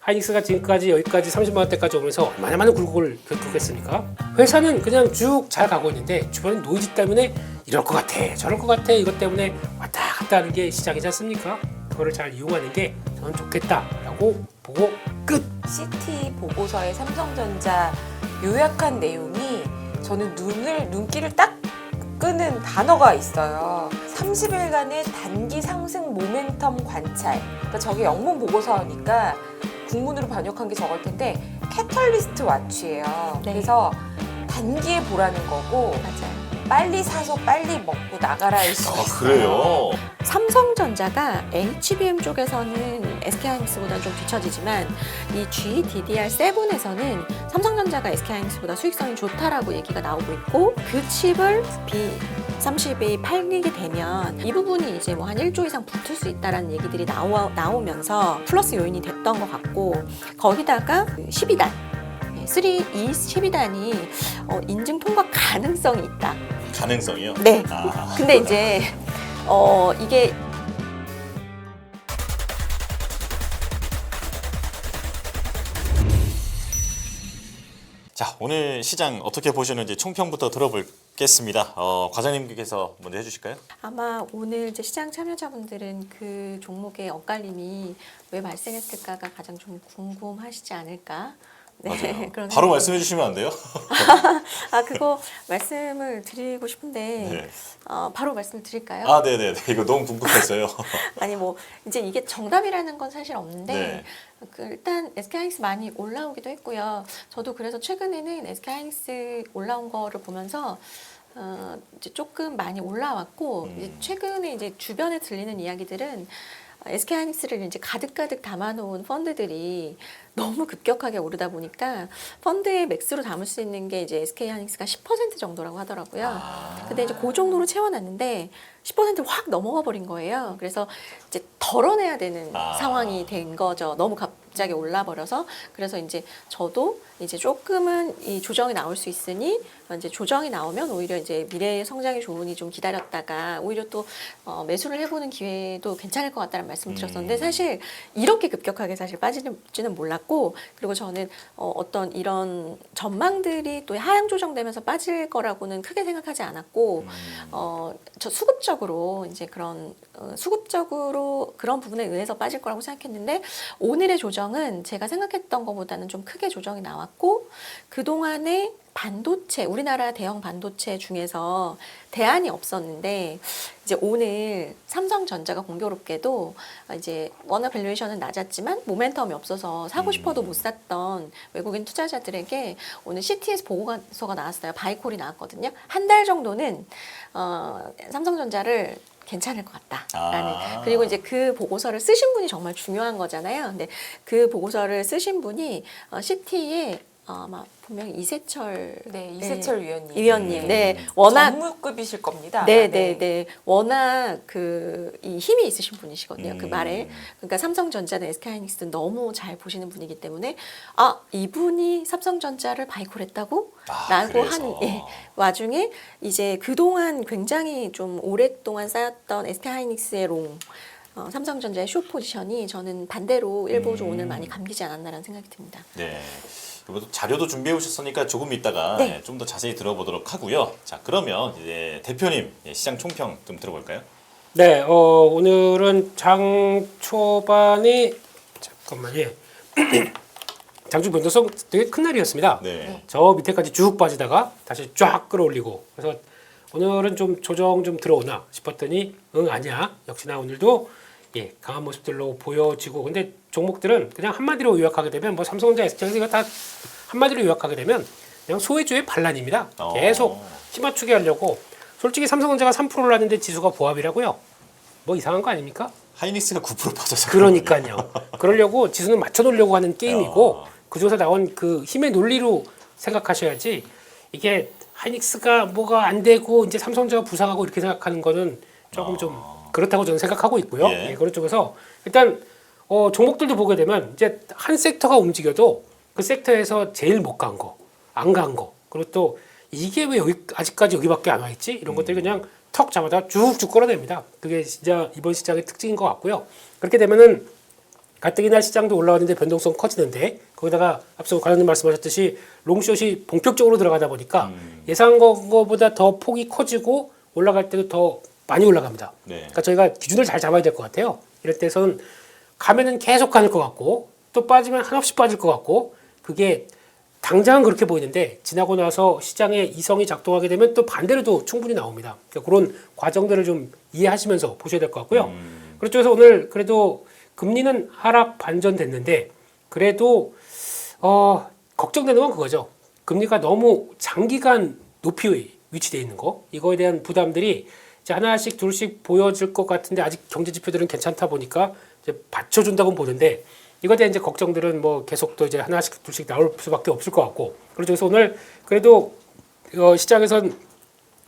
하이닉스가 지금까지 여기까지 30만 원대까지 오면서 얼마나 많은 굴곡을 겪겠습니까? 회사는 그냥 쭉 잘 가고 있는데 주변에 노이즈 때문에 이럴 것 같아 저럴 것 같아 이것 때문에 왔다 갔다 하는 게 시장이지 않습니까? 그거를 잘 이용하는 게 저는 좋겠다라고 보고 끝! CT 보고서의 삼성전자 요약한 내용이 저는 눈길을 딱 끄는 단어가 있어요. 30일간의 단기 상승 모멘텀 관찰. 그러니까 저게 영문 보고서니까 국문으로 번역한 게 저걸 텐데 캐털리스트 와치예요. 네. 그래서 단기에 보라는 거고 맞아요. 빨리 사서 빨리 먹고 나가라일 수 있어요. 그래요? 삼성전자가 HBM 쪽에서는 SK하이닉스보다 좀 뒤처지지만 이 GDDR7에서는 삼성전자가 SK하이닉스보다 수익성이 좋다라고 얘기가 나오고 있고 그 칩을 B30이 팔리게 되면 이 부분이 이제 뭐 한 1조 이상 붙을 수 있다라는 얘기들이 나오면서 플러스 요인이 됐던 것 같고 거기다가 12단 이 12단이 인증 통과 가능성이 있다. 가능성이요? 네. 아. 근데 이제 이게 자, 오늘 시장 어떻게 보셨는지 총평부터 들어보겠습니다. 과장님께서 먼저 해주실까요? 아마 오늘 이제 시장 참여자분들은 그 종목의 엇갈림이 왜 발생했을까가 가장 좀 궁금하시지 않을까. 네, 맞아요. 그런 바로 생각이 말씀해 주시면 안 돼요? 그거 말씀을 드리고 싶은데 네. 바로 말씀을 드릴까요? 아, 네네. 이거 너무 궁금했어요. 아니 뭐 이제 이게 정답이라는 건 사실 없는데 네. 일단 SK하이닉스 많이 올라오기도 했고요. 저도 그래서 최근에는 SK하이닉스 올라온 거를 보면서 이제 조금 많이 올라왔고 이제 최근에 이제 주변에 들리는 이야기들은 SK하이닉스를 이제 가득가득 담아놓은 펀드들이 너무 급격하게 오르다 보니까 펀드의 맥스로 담을 수 있는 게 이제 SK하이닉스가 10% 정도라고 하더라고요. 근데 이제 그 정도로 채워놨는데 10%를 확 넘어가 버린 거예요. 그래서 이제 덜어내야 되는 상황이 된 거죠. 너무 갑자기 올라 버려서. 그래서 이제 저도 이제 조금은 이 조정이 나올 수 있으니 이제 조정이 나오면 오히려 이제 미래의 성장이 좋으니 좀 기다렸다가 오히려 또 매수를 해보는 기회도 괜찮을 것 같다는 말씀을 드렸었는데 사실 이렇게 급격하게 사실 빠지지는 몰랐고 그리고 저는 어떤 이런 전망들이 또 하향 조정되면서 빠질 거라고는 크게 생각하지 않았고 저 수급적으로 이제 그런 수급적으로 그런 부분에 의해서 빠질 거라고 생각했는데 오늘의 조정은 제가 생각했던 것보다는 좀 크게 조정이 나왔고 그동안에 반도체, 우리나라 대형 반도체 중에서 대안이 없었는데 이제 오늘 삼성전자가 공교롭게도 이제 워낙 밸류에이션은 낮았지만 모멘텀이 없어서 사고 싶어도 못 샀던 외국인 투자자들에게 오늘 CTS 보고서가 나왔어요. 바이콜이 나왔거든요. 한 달 정도는 삼성전자를 괜찮을 것 같다라는 그리고 이제 그 보고서를 쓰신 분이 정말 중요한 거잖아요. 근데 그 보고서를 쓰신 분이 CT에 아마 분명히 이세철 이세철 위원님, 네, 워낙 전무급이실 겁니다. 네. 워낙 이 힘이 있으신 분이시거든요. 그 말에 그러니까 삼성전자는 SK하이닉스는 너무 잘 보시는 분이기 때문에 이분이 삼성전자를 바이콜했다고? 라고 하는 와중에 이제 그동안 굉장히 좀 오랫동안 쌓였던 SK하이닉스의 삼성전자의 숏 포지션이 저는 반대로 일부 좀 오늘 많이 감기지 않았나라는 생각이 듭니다. 네. 그리고 자료도 준비해 오셨으니까 조금 이따가 네. 좀 더 자세히 들어보도록 하고요. 자, 그러면 이제 대표님 시장 총평 좀 들어볼까요? 네, 오늘은 장 초반에 잠깐만요. 장중 변동성 되게 큰 날이었습니다. 네. 저 밑에까지 쭉 빠지다가 다시 쫙 끌어올리고 그래서 오늘은 좀 조정 좀 들어오나 싶었더니 아니야. 역시나 오늘도 강한 모습들로 보여지고 근데 종목들은 그냥 한마디로 요약하게 되면 뭐 삼성전자, SK하이닉스 이거 다 한마디로 요약하게 되면 그냥 소외주의 반란입니다. 계속 힘 맞추게 하려고 솔직히 삼성전자가 3% 올랐는데 지수가 보합이라고요. 뭐 이상한 거 아닙니까? 하이닉스가 9% 빠져서 그러니까요. 그러려고 지수는 맞춰놓으려고 하는 게임이고 그중에서 나온 그 힘의 논리로 생각하셔야지 이게 하이닉스가 뭐가 안 되고 이제 삼성전자가 부상하고 이렇게 생각하는 거는 조금 좀 그렇다고 저는 생각하고 있고요. 그런 쪽에서 일단 종목들도 보게 되면 이제 한 섹터가 움직여도 그 섹터에서 제일 못 간 거, 안 간 거, 그리고 또 이게 왜 아직까지 여기밖에 안 와 있지? 이런 것들이 그냥 턱 잡아다 쭉쭉 끌어냅니다. 그게 진짜 이번 시장의 특징인 것 같고요. 그렇게 되면은 가뜩이나 시장도 올라왔는데 변동성 커지는데 거기다가 앞서 과장님 말씀하셨듯이 롱숏이 본격적으로 들어가다 보니까 예상한 거보다 더 폭이 커지고 올라갈 때도 더 많이 올라갑니다. 네. 그러니까 저희가 기준을 잘 잡아야 될 것 같아요. 이럴 때선 가면은 계속 가는 것 같고 또 빠지면 한없이 빠질 것 같고 그게 당장은 그렇게 보이는데 지나고 나서 시장에 이성이 작동하게 되면 또 반대로도 충분히 나옵니다. 그러니까 그런 과정들을 좀 이해하시면서 보셔야 될 것 같고요. 그렇죠. 그래서 오늘 그래도 금리는 하락 반전됐는데 그래도 걱정되는 건 그거죠. 금리가 너무 장기간 높이 위치되어 있는 거 이거에 대한 부담들이 이제 하나씩 둘씩 보여질 것 같은데 아직 경제 지표들은 괜찮다 보니까 이제 받쳐준다고 보는데 이거에 대한 이제 걱정들은 뭐 계속 또 이제 하나씩 둘씩 나올 수밖에 없을 것 같고 그래서 오늘 그래도 시장에선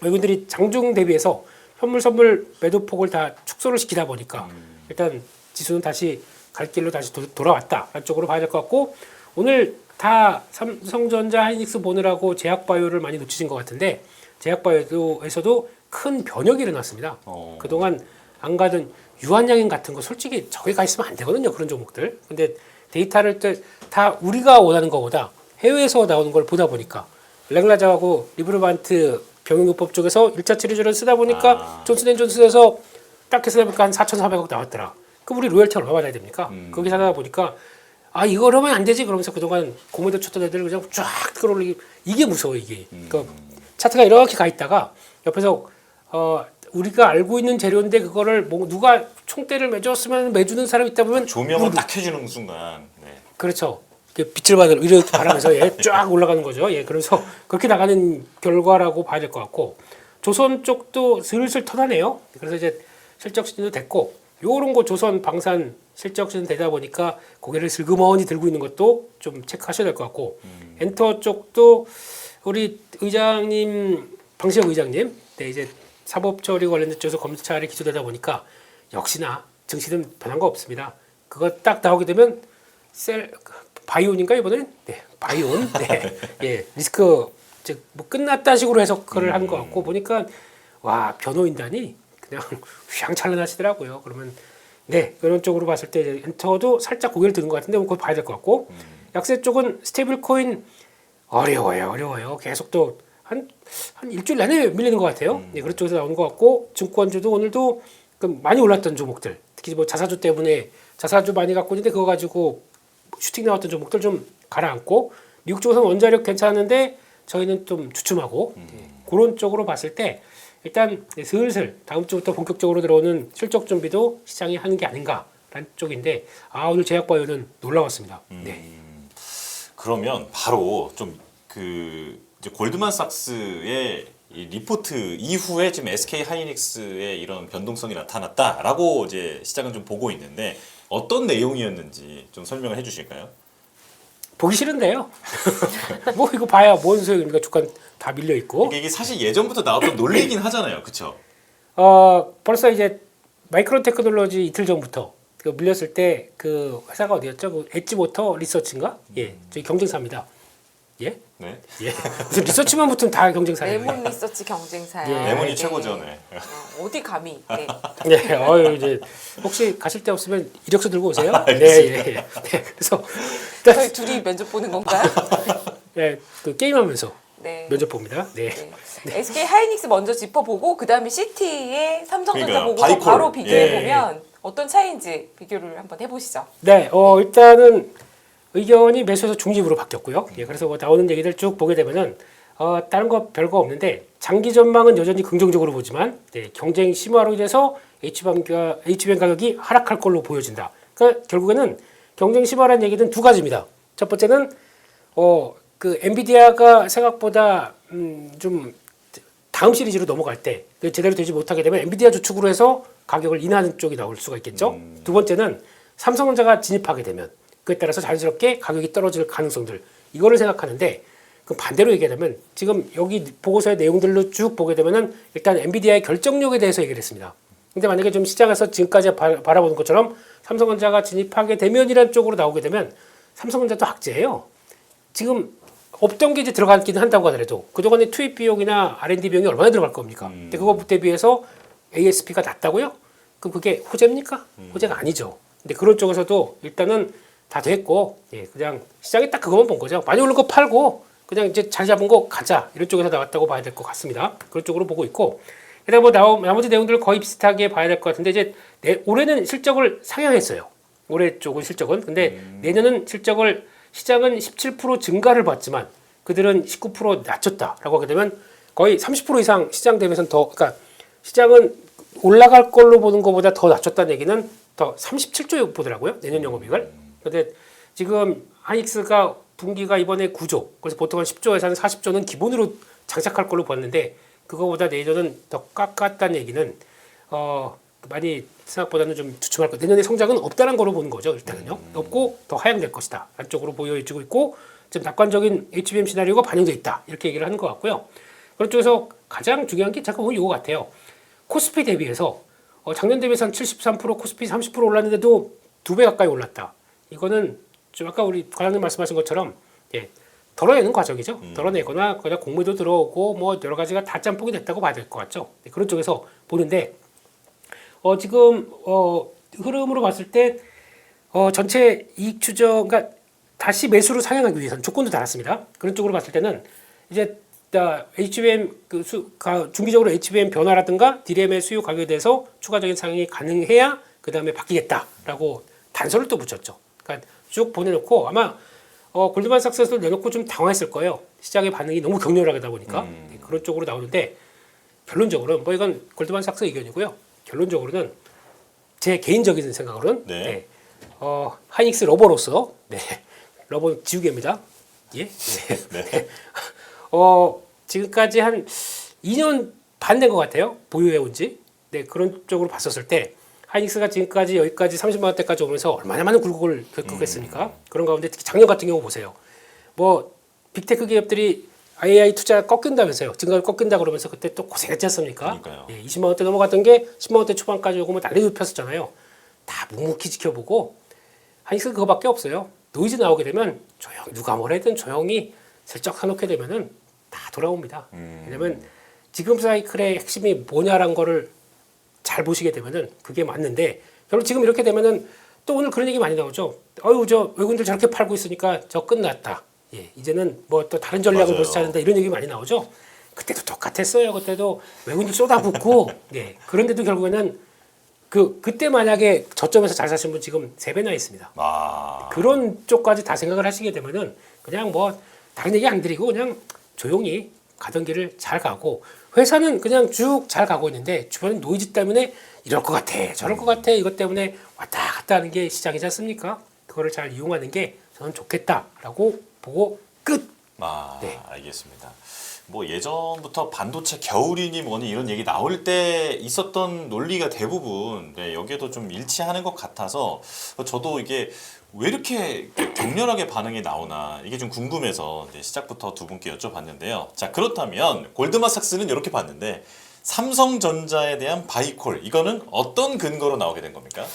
외국인들이 장중 대비해서 현물 선물 매도 폭을 다 축소를 시키다 보니까 일단 지수는 다시 갈 길로 다시 돌아왔다 쪽으로 봐야 될 것 같고 오늘 다 삼성전자 하이닉스 보느라고 제약바이오를 많이 놓치신 것 같은데 제약바이오에서도 큰 변혁이 일어났습니다. 그동안 안 가던 유한양행 같은 거 솔직히 저기 가 있으면 안 되거든요. 그런 종목들. 근데 데이터를 다 우리가 원하는 것보다 해외에서 나오는 걸 보다 보니까 랭라자하고 리브르반트 병용요법 쪽에서 1차 치료제를 쓰다 보니까 존슨앤존슨에서 딱 해서 해보니까 한 4,400억 나왔더라. 그럼 우리 로열티 얼마 받아야 됩니까? 거기 사다 보니까 이거 하면 안 되지 그러면서 그동안 고무대 쳤던 애들 그냥 쫙 끌어올리기 이게 무서워 이게. 그러니까 차트가 이렇게 가 있다가 옆에서 우리가 알고 있는 재료인데 그거를 뭐 누가 총대를 매줬으면 매주는 사람이 있다 보면 조명을 딱 해주는 순간. 네. 그렇죠. 빛을 받을 이렇게 바라면서 쫙 올라가는 거죠. 그래서 그렇게 나가는 결과라고 봐야 될 것 같고 조선 쪽도 슬슬 터나네요. 그래서 이제 실적 시즌도 됐고 요런 거 조선 방산 실적 시즌 되다 보니까 고개를 슬그머니 들고 있는 것도 좀 체크하셔야 될 것 같고 엔터 쪽도 우리 의장님 방시혁 의장님 이제 사법 처리 관련된 쪽에서 검찰에 기소되다 보니까 역시나 증시는 변한 거 없습니다. 그거 딱 나오게 되면 바이온인가 이번에는 바이온 리스크 즉 뭐 끝났다 식으로 해석을 한 것 같고 보니까 와 변호인단이 그냥 휘황찬란하시더라고요. 그러면 그런 쪽으로 봤을 때 이제 엔터도 살짝 고개를 드는 것 같은데 그거 봐야 될 것 같고 약세 쪽은 스테이블 코인 어려워요. 계속 또 한 일주일 내내 밀리는 것 같아요. 그런 쪽에서 나오는 것 같고 증권주도 오늘도 많이 올랐던 종목들 특히 뭐 자사주 때문에 자사주 많이 갖고 있는데 그거 가지고 슈팅 나왔던 종목들 좀 가라앉고 미국 쪽에서는 원자력 괜찮은데 저희는 좀 주춤하고 그런 쪽으로 봤을 때 일단 슬슬 다음 주부터 본격적으로 들어오는 실적 준비도 시장이 하는 게 아닌가라는 쪽인데 오늘 제약바이오는 놀라웠습니다. 그러면 바로 좀 이제 골드만삭스의 이 리포트 이후에 지금 SK 하이닉스의 이런 변동성이 나타났다라고 이제 시장은 좀 보고 있는데 어떤 내용이었는지 좀 설명을 해주실까요? 보기 싫은데요. 뭐 이거 봐야 뭔 소용입니까? 주가 다 밀려 있고. 이게 사실 예전부터 나왔던 논리이긴 하잖아요, 그렇죠? 벌써 이제 마이크론 테크놀로지 이틀 전부터 밀렸을 때 그 회사가 어디였죠? 그 엣지모터 리서치인가? 저희 경쟁사입니다. 네. 무슨 리서치만 붙으면 다 경쟁사예요. 레몬 리서치 경쟁사야. 레몬이 최고죠, 네. 어디 감히? 이제 혹시 가실 데 없으면 이력서 들고 오세요. 그래서 저희 둘이 면접 보는 건가요? 그 게임하면서 네. 면접 봅니다. SK 하이닉스 먼저 짚어보고 그 다음에 CT의 삼성전자 보고 바이콜. 바로 비교해 보면 어떤 차이인지 비교를 한번 해보시죠. 일단은 의견이 매수에서 중립으로 바뀌었고요. 그래서 뭐 나오는 얘기들 쭉 보게 되면은 다른 거 별거 없는데 장기 전망은 여전히 긍정적으로 보지만 경쟁 심화로 인해서 HBM 가격이 하락할 걸로 보여진다. 그러니까 결국에는 경쟁 심화라는 얘기는 두 가지입니다. 첫 번째는 그 엔비디아가 생각보다 좀 다음 시리즈로 넘어갈 때 제대로 되지 못하게 되면 엔비디아 주축으로 해서 가격을 인하하는 쪽이 나올 수가 있겠죠. 두 번째는 삼성전자가 진입하게 되면 그에 따라서 자연스럽게 가격이 떨어질 가능성들 이거를 생각하는데 그 반대로 얘기하자면 지금 여기 보고서의 내용들로 쭉 보게 되면은 일단 엔비디아의 결정력에 대해서 얘기를 했습니다. 근데 만약에 좀 시장에서 지금까지 바라보는 것처럼 삼성전자가 진입하게 되면이라는 쪽으로 나오게 되면 삼성전자도 악재예요. 지금 없던 게 이제 들어가기는 한다고 하더라도 그동안의 투입 비용이나 R&D 비용이 얼마나 들어갈 겁니까? 근데 그거 대비해서 ASP가 낮다고요? 그럼 그게 호재입니까? 호재가 아니죠. 근데 그런 쪽에서도 일단은 다 됐고, 예, 그냥 시장에 딱 그것만 본 거죠. 많이 오른 거 팔고 그냥 이제 잘 잡은 거 가자 이런 쪽에서 나왔다고 봐야 될 것 같습니다. 그런 쪽으로 보고 있고, 그다음 뭐 나머지 내용들을 거의 비슷하게 봐야 될 것 같은데 이제 올해는 실적을 상향했어요. 올해 쪽은 실적은. 근데 내년은 실적을 시장은 17% 증가를 봤지만 그들은 19% 낮췄다라고 하게 되면 거의 30% 이상 시장 대비해서는 더, 그러니까 시장은 올라갈 걸로 보는 것보다 더 낮췄다는 얘기는 더 37조 보더라고요. 내년 영업이익을. 근데 지금 하이닉스가 분기가 이번에 9조, 그래서 보통 한 10조에서 한 40조는 기본으로 장착할 걸로 봤는데 그거보다 내년은 더 깎았다는 얘기는 많이 생각보다는 좀 주춤할 것. 내년에 성장은 없다는 거로 보는 거죠. 일단은요. 없고 더 하향될 것이다. 안쪽으로 보여지고 있고 좀 낙관적인 HBM 시나리오가 반영돼 있다. 이렇게 얘기를 하는 것 같고요. 그런 쪽에서 가장 중요한 게 잠깐 보면 이거 같아요. 코스피 대비해서 작년 대비해서 한 73%, 코스피 30% 올랐는데도 2배 가까이 올랐다. 이거는 좀 아까 우리 과장님 말씀하신 것처럼 예, 덜어내는 과정이죠. 덜어내거나 그냥 공매도 들어오고 뭐 여러 가지가 다 짬뽕이 됐다고 봐야 될 것 같죠. 네, 그런 쪽에서 보는데 지금 흐름으로 봤을 때 전체 이익 추정, 그러니까 다시 매수로 상향하기 위해서는 조건도 달았습니다. 그런 쪽으로 봤을 때는 이제 HBM 중기적으로 HBM 변화라든가 DRAM의 수요 가격에 대해서 추가적인 상향이 가능해야 그 다음에 바뀌겠다라고 단서를 또 붙였죠. 그러니까 쭉 보내놓고 아마 골드만삭스에서 내놓고 좀 당황했을 거예요. 시장의 반응이 너무 격렬하다 보니까 네, 그런 쪽으로 나오는데 결론적으로는 뭐 이건 골드만삭스 의견이고요. 결론적으로는 제 개인적인 생각으로는 네. 네, 하이닉스 러버로서 네, 러버 지우개입니다. 예? 네. 네. 지금까지 한 2년 반 된 것 같아요. 보유해 온 지. 네, 그런 쪽으로 봤었을 때 하이닉스가 지금까지 여기까지 30만 원대까지 오면서 얼마나 많은 굴곡을 겪었겠습니까? 그런 가운데 특히 작년 같은 경우 보세요. 뭐 빅테크 기업들이 AI 투자 꺾인다면서요. 증가를 꺾인다 그러면서 그때 또 고생했지 않습니까? 예, 20만 원대 넘어갔던 게 10만 원대 초반까지 오고 뭐 난리 폈었잖아요. 다 묵묵히 지켜보고 하이닉스 그거밖에 없어요. 노이즈 나오게 되면 조용히 누가 뭐래든 조용히 슬쩍 사놓게 되면은 다 돌아옵니다. 왜냐면 지금 사이클의 핵심이 뭐냐라는 거를 잘 보시게 되면은 그게 맞는데 결국 지금 이렇게 되면은 또 오늘 그런 얘기 많이 나오죠. 저 외국인들 저렇게 팔고 있으니까 저 끝났다. 예, 이제는 뭐 또 다른 전략을 벌써 짜는다 이런 얘기 많이 나오죠. 그때도 똑같았어요. 그때도 외국인들 쏟아붓고 예, 그런데도 결국에는 그때 만약에 저점에서 잘 사신 분 지금 3배나 있습니다. 그런 쪽까지 다 생각을 하시게 되면은 그냥 뭐 다른 얘기 안 드리고 그냥 조용히 가던 길을 잘 가고 회사는 그냥 쭉 잘 가고 있는데 주변에 노이즈 때문에 이럴 것 같아 저럴 것 같아 이것 때문에 왔다 갔다 하는 게 시장이지 않습니까? 그거를 잘 이용하는 게 저는 좋겠다라고 보고 끝. 네. 알겠습니다. 뭐 예전부터 반도체 겨울이니 뭐니 이런 얘기 나올 때 있었던 논리가 대부분 여기에도 좀 일치하는 것 같아서 저도 이게 왜 이렇게 격렬하게 반응이 나오나 이게 좀 궁금해서 시작부터 두 분께 여쭤봤는데요. 자, 그렇다면 골드만삭스는 이렇게 봤는데 삼성전자에 대한 바이콜 이거는 어떤 근거로 나오게 된 겁니까?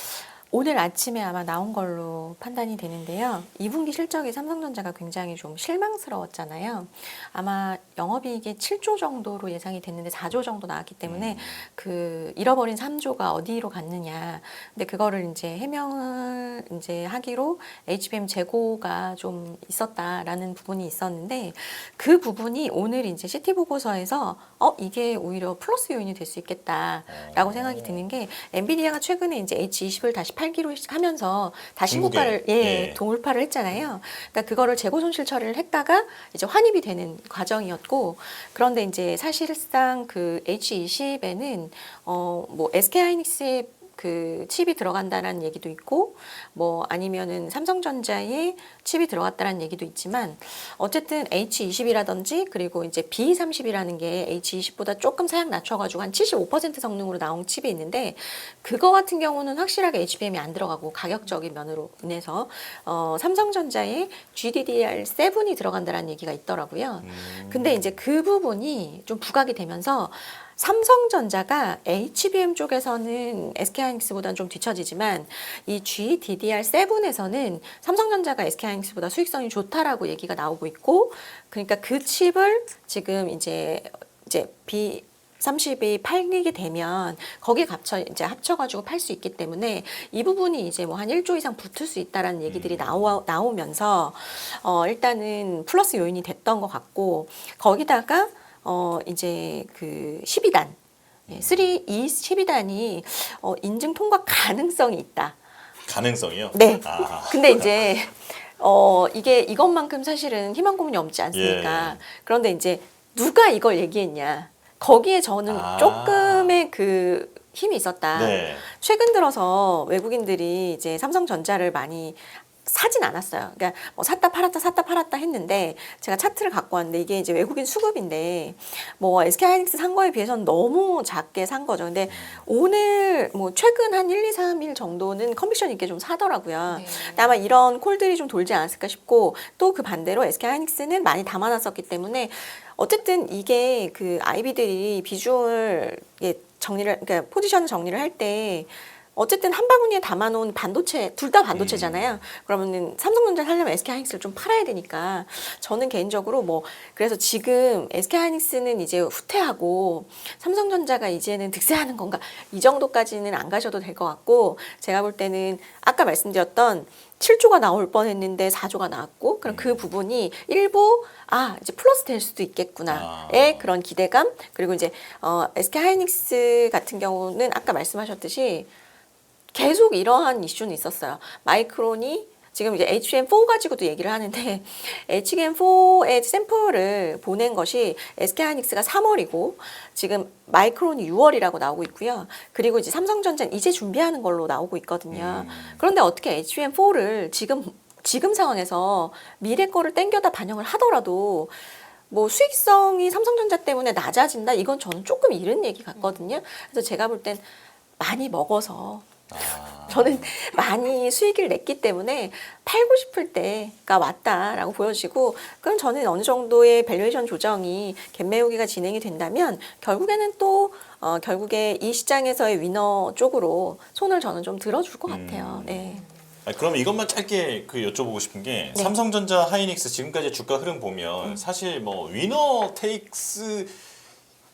오늘 아침에 아마 나온 걸로 판단이 되는데요. 2분기 실적이 삼성전자가 굉장히 좀 실망스러웠잖아요. 아마 영업이익이 7조 정도로 예상이 됐는데 4조 정도 나왔기 때문에 그 잃어버린 3조가 어디로 갔느냐. 근데 그거를 이제 해명을 이제 하기로 HBM 재고가 좀 있었다라는 부분이 있었는데 그 부분이 오늘 이제 CT 보고서에서 이게 오히려 플러스 요인이 될 수 있겠다라고 생각이 드는 게 엔비디아가 최근에 이제 H20을 다시 8기로 하면서 다시 신고가를 돌파를 했잖아요. 그러니까 그거를 재고 손실 처리를 했다가 이제 환입이 되는 과정이었고 그런데 이제 사실상 그 H20에는 뭐 SK 하이닉스의 그 칩이 들어간다라는 얘기도 있고 뭐 아니면은 삼성전자에 칩이 들어갔다라는 얘기도 있지만 어쨌든 H20이라든지 그리고 이제 B30이라는 게 H20보다 조금 사양 낮춰가지고 한 75% 성능으로 나온 칩이 있는데 그거 같은 경우는 확실하게 HBM이 안 들어가고 가격적인 면으로 인해서 삼성전자에 GDDR7이 들어간다라는 얘기가 있더라고요. 근데 이제 그 부분이 좀 부각이 되면서 삼성전자가 HBM 쪽에서는 SK하이닉스보다는 좀 뒤처지지만 이 GDDR7에서는 삼성전자가 SK하이닉스보다 수익성이 좋다라고 얘기가 나오고 있고 그러니까 그 칩을 지금 이제 30이 팔리게 되면 거기에 이제 합쳐가지고 팔 수 있기 때문에 이 부분이 이제 뭐 한 1조 이상 붙을 수 있다라는 얘기들이 나오면서 일단은 플러스 요인이 됐던 것 같고 거기다가 이제 그 12단, 이 12단이 인증 통과 가능성이 있다. 가능성이요? 네. 아. 근데 이제 이게 이것만큼 사실은 희망 고문이 없지 않습니까? 예. 그런데 이제 누가 이걸 얘기했냐? 거기에 저는 조금의 그 힘이 있었다. 네. 최근 들어서 외국인들이 이제 삼성전자를 많이 사진 않았어요. 그러니까 뭐 샀다 팔았다 했는데 제가 차트를 갖고 왔는데 이게 이제 외국인 수급인데 뭐 SK하이닉스 산 거에 비해서는 너무 작게 산 거죠. 근데 오늘 뭐 최근 한 1, 2, 3일 정도는 컨비션 있게 좀 사더라고요. 네. 근데 아마 이런 콜들이 좀 돌지 않았을까 싶고 또 그 반대로 SK하이닉스는 많이 담아놨었기 때문에 어쨌든 이게 그 IB들이 비중을 그러니까 포지션 정리를 할 때 어쨌든 한 바구니에 담아놓은 반도체, 둘 다 반도체잖아요. 그러면은 삼성전자 살려면 SK하이닉스를 좀 팔아야 되니까 저는 개인적으로 뭐 그래서 지금 SK하이닉스는 이제 후퇴하고 삼성전자가 이제는 득세하는 건가 이 정도까지는 안 가셔도 될 것 같고 제가 볼 때는 아까 말씀드렸던 7조가 나올 뻔했는데 4조가 나왔고 그럼 그 부분이 일부 이제 플러스 될 수도 있겠구나의 그런 기대감 그리고 이제 SK하이닉스 같은 경우는 아까 말씀하셨듯이 계속 이러한 이슈는 있었어요. 마이크론이 지금 이제 HBM4 가지고도 얘기를 하는데 HBM4의 샘플을 보낸 것이 SK하이닉스가 3월이고 지금 마이크론이 6월이라고 나오고 있고요. 그리고 이제 삼성전자는 이제 준비하는 걸로 나오고 있거든요. 그런데 어떻게 HBM4를 지금 상황에서 미래 거를 땡겨다 반영을 하더라도 뭐 수익성이 삼성전자 때문에 낮아진다? 이건 저는 조금 이른 얘기 같거든요. 그래서 제가 볼 땐 많이 먹어서 저는 많이 수익을 냈기 때문에 팔고 싶을 때가 왔다라고 보여지고 그럼 저는 어느 정도의 밸류에이션 조정이 갭 메우기가 진행이 된다면 결국에는 또 결국에 이 시장에서의 위너 쪽으로 손을 저는 좀 들어줄 것 같아요. 네. 그럼 이것만 짧게 여쭤보고 싶은 게 삼성전자, 하이닉스 지금까지 주가 흐름 보면 사실 뭐 위너 테이크스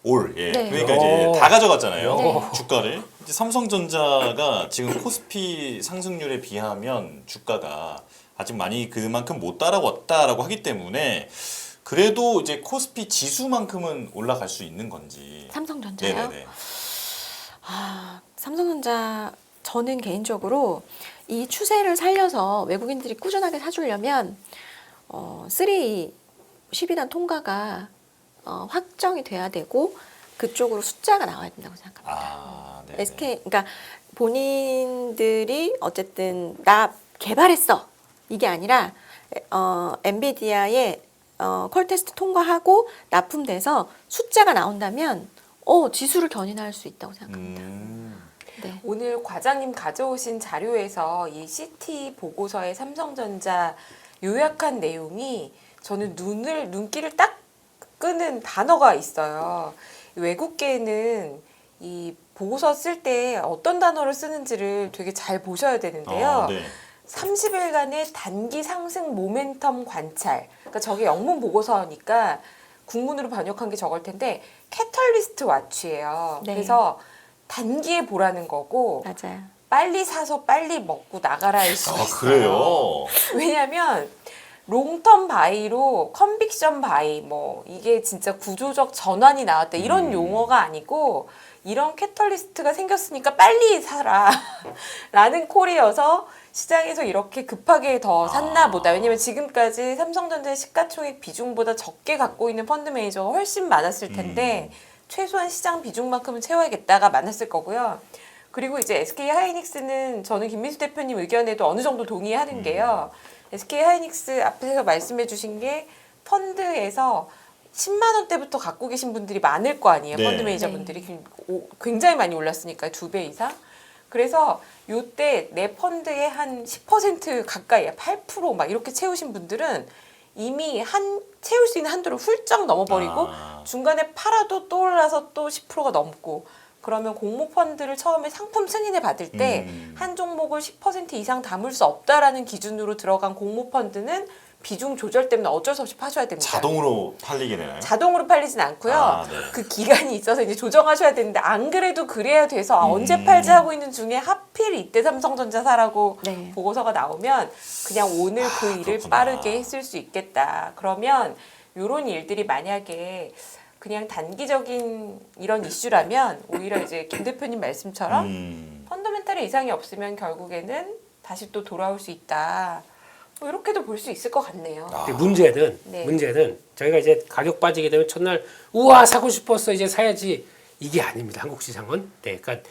올, 예. 네. 그러니까 이제 다 가져갔잖아요. 네. 주가를. 이제 삼성전자가 지금 코스피 상승률에 비하면 주가가 아직 많이 그만큼 못 따라왔다라고 하기 때문에 그래도 이제 코스피 지수만큼은 올라갈 수 있는 건지. 삼성전자요? 네네네. 삼성전자 저는 개인적으로 이 추세를 살려서 외국인들이 꾸준하게 사주려면 12단 통과가 확정이 돼야 되고 그쪽으로 숫자가 나와야 된다고 생각합니다. 네네. SK 그러니까 본인들이 어쨌든 나 개발했어 이게 아니라 엔비디아의 콜 테스트 통과하고 납품돼서 숫자가 나온다면 지수를 견인할 수 있다고 생각합니다. 네. 오늘 과장님 가져오신 자료에서 이 CT 보고서의 삼성전자 요약한 내용이 저는 눈길을 딱 끄는 단어가 있어요. 외국계는 이 보고서 쓸 때 어떤 단어를 쓰는지를 되게 잘 보셔야 되는데요. 네. 30일간의 단기 상승 모멘텀 관찰. 그러니까 저게 영문 보고서니까 국문으로 번역한 게 저걸 텐데 캐털리스트 와치예요. 네. 그래서 단기에 보라는 거고 맞아요. 빨리 사서 빨리 먹고 나가라일 수 있어요. 그래요? 왜냐면 롱텀 바이로 컨빅션 바이 뭐 이게 진짜 구조적 전환이 나왔다 이런 용어가 아니고 이런 캐털리스트가 생겼으니까 빨리 사라 라는 콜이어서 시장에서 이렇게 급하게 더 샀나 보다. 왜냐면 지금까지 삼성전자의 시가총액 비중보다 적게 갖고 있는 펀드 매니저가 훨씬 많았을 텐데 최소한 시장 비중만큼은 채워야겠다가 많았을 거고요. 그리고 이제 SK하이닉스는 저는 김민수 대표님 의견에도 어느 정도 동의하는 게요. SK하이닉스 앞에서 말씀해 주신 게 펀드에서 10만 원대부터 갖고 계신 분들이 많을 거 아니에요. 네. 펀드 매니저분들이 굉장히 많이 올랐으니까요. 2배 이상. 그래서 요때 내 펀드의 한 10% 가까이 8% 막 이렇게 채우신 분들은 이미 채울 수 있는 한도를 훌쩍 넘어버리고 중간에 팔아도 또 올라서 또 10%가 넘고 그러면 공모 펀드를 처음에 상품 승인을 받을 때 한 종목을 10% 이상 담을 수 없다라는 기준으로 들어간 공모 펀드는 비중 조절 때문에 어쩔 수 없이 파셔야 됩니다. 자동으로 팔리게 되나요? 자동으로 팔리진 않고요. 아, 네. 그 기간이 있어서 이제 조정하셔야 되는데 안 그래도 그래야 돼서 언제 팔지 하고 있는 중에 하필 이때 삼성전자 사라고 네. 보고서가 나오면 그냥 오늘 그 일을 그렇구나. 빠르게 했을 수 있겠다. 그러면 이런 일들이 만약에 그냥 단기적인 이런 이슈라면 오히려 이제 김 대표님 말씀처럼 펀더멘탈의 이상이 없으면 결국에는 다시 또 돌아올 수 있다. 뭐 이렇게도 볼 수 있을 것 같네요. 근데 문제는 네. 저희가 이제 가격 빠지게 되면 첫날 우와 사고 싶었어 이제 사야지 이게 아닙니다. 한국 시장은. 네, 그러니까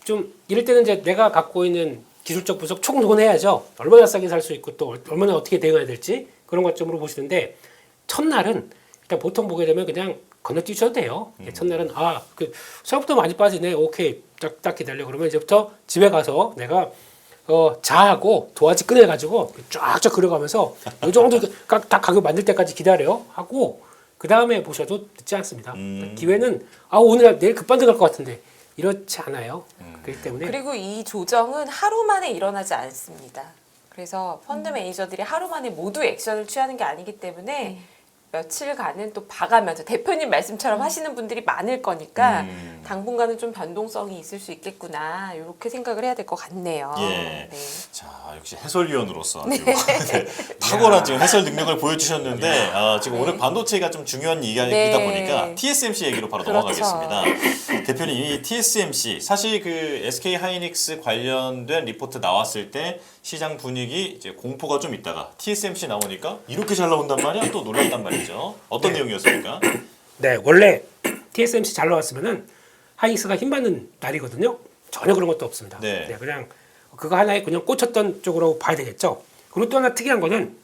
좀 이럴 때는 이제 내가 갖고 있는 기술적 분석 총론해야죠. 얼마나 싸게 살 수 있고 또 얼마나 어떻게 대응해야 될지 그런 관점으로 보시는데 첫날은 일단 보통 보게 되면 그냥 건너뛰셔도 돼요. 첫날은 그 생각보다 많이 빠지네. 오케이 딱 기다려. 그러면 이제부터 집에 가서 내가 자하고 도화지 꺼내가지고 쫙쫙 그려가면서 이 정도 다 가격 만들 때까지 기다려 하고 그 다음에 보셔도 늦지 않습니다. 기회는 오늘 내일 급반등 갈 것 같은데 이렇지 않아요. 그렇기 때문에 그리고 이 조정은 하루 만에 일어나지 않습니다. 그래서 펀드 매니저들이 하루 만에 모두 액션을 취하는 게 아니기 때문에 며칠간은 또 봐가면서 대표님 말씀처럼 하시는 분들이 많을 거니까 당분간은 좀 변동성이 있을 수 있겠구나 이렇게 생각을 해야 될 것 같네요. 예. 네. 자, 역시 해설위원으로서 아주 네. 탁월한 지금 해설 능력을 보여주셨는데 지금 오늘 반도체가 좀 중요한 이야기이다 네. 보니까 TSMC 얘기로 바로 그렇죠. 넘어가겠습니다. 대표님, 이 TSMC 사실 그 SK 하이닉스 관련된 리포트 나왔을 때 시장 분위기 이제 공포가 좀 있다가 TSMC 나오니까 이렇게 잘 나온단 말이야 또 놀랐단 말이죠. 어떤 내용이었습니까? 네, 원래 TSMC 잘 나왔으면은 하이닉스가 힘받는 날이거든요. 전혀 그런 것도 없습니다. 네. 그냥 그거 하나에 그냥 꽂혔던 쪽으로 봐야 되겠죠. 그리고 또 하나 특이한 거는